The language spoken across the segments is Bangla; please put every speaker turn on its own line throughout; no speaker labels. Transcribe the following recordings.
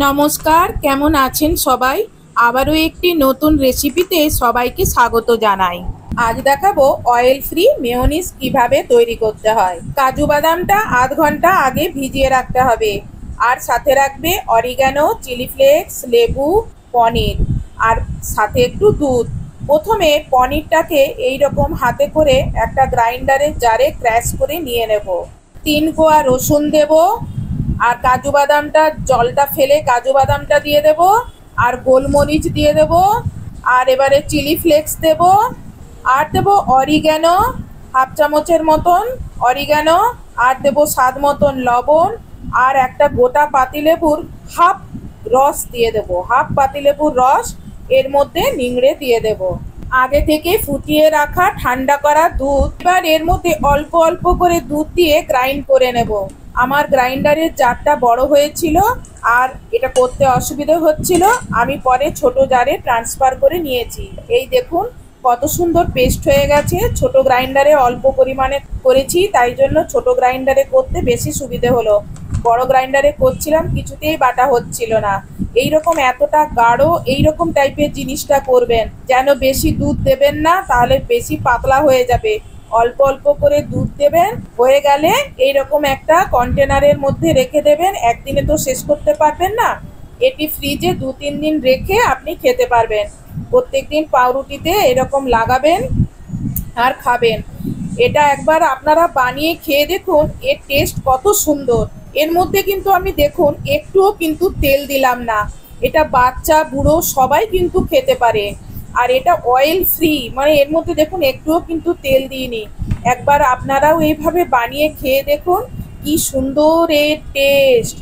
নমস্কার, কেমন আছেন সবাই? আবারও একটি নতুন রেসিপিতে সবাইকে স্বাগত জানাই। আজ দেখাবো অয়েল ফ্রি মেয়োনিজ কিভাবে তৈরি করতে হয়। কাজু বাদামটা আধ ঘন্টা আগে ভিজিয়ে রাখতে হবে, আর সাথে রাখবে অরিগ্যানো, চিলি ফ্লেক্স, লেবু, পনির, আর সাথে একটু দুধ। প্রথমে পনিরটাকে এইরকম হাতে করে একটা গ্রাইন্ডারের জারে ক্র্যাশ করে নিয়ে নেব। 3 কোয়া রসুন দেব, আর কাজু বাদামটা জলটা ফেলে কাজু বাদামটা দিয়ে দেব, আর গোলমরিচ দিয়ে দেব, আর এবারে চিলি ফ্লেক্স দেব, আর দেব অরিগ্যানো হাফ চামচের মতন অরিগ্যানো, আর দেব স্বাদ মতন লবণ, আর একটা গোটা পাতিলেবুর হাফ রস দিয়ে দেব। হাফ পাতিলেবুর রস এর মধ্যে নিংড়ে দিয়ে দেব। আগে থেকে ফুটিয়ে রাখা ঠান্ডা করা দুধ, এবার এর মধ্যে অল্প অল্প করে দুধ দিয়ে গ্রাইন্ড করে নেব। আমার গ্রাইন্ডারের জারটা বড় হয়েছিল আর এটা করতে অসুবিধা হচ্ছিল, আমি পরে ছোট জারে ট্রান্সফার করে নিয়েছি। এই দেখুন কত সুন্দর পেস্ট হয়ে গেছে। ছোট গ্রাইন্ডারে অল্প পরিমাণে করেছি, তাই জন্য ছোট গ্রাইন্ডারে করতে বেশি সুবিধে হলো। বড় গ্রাইন্ডারে করছিলাম, কিছুতেই বাটা হচ্ছিল না। এইরকম এতটা গাঢ় এইরকম টাইপের জিনিসটা করবেন, যেন বেশি দুধ দেবেন না, তাহলে বেশি পাতলা হয়ে যাবে। অল্প অল্প করে দুধ দেবেন। হয়ে গেলে এইরকম একটা কন্টেনারের মধ্যে রেখে দেবেন। একদিনে তো শেষ করতে পারবেন না, এটি ফ্রিজে 2-3 দিন রেখে আপনি খেতে পারবেন। প্রত্যেকদিন পাউরুটিতে এরকম লাগাবেন আর খাবেন। এটা একবার আপনারা বানিয়ে খেয়ে দেখুন, এর টেস্ট কত সুন্দর। এর মধ্যে কিন্তু আমি দেখুন একটুও কিন্তু তেল দিলাম না। এটা বাচ্চা বুড়ো সবাই কিন্তু খেতে পারে, আর এটা অয়েল ফ্রি, মানে এর মধ্যে দেখুন একটুও কিন্তু তেল দিইনি। একবার আপনারাও এইভাবে বানিয়ে খেয়ে দেখুন, কি সুন্দর এর টেস্ট।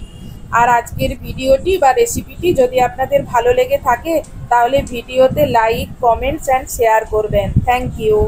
আর আজকের ভিডিওটি বা রেসিপিটি যদি আপনাদের ভালো লেগে থাকে, তাহলে ভিডিওতে লাইক, কমেন্টস অ্যান্ড শেয়ার করবেন। Thank you.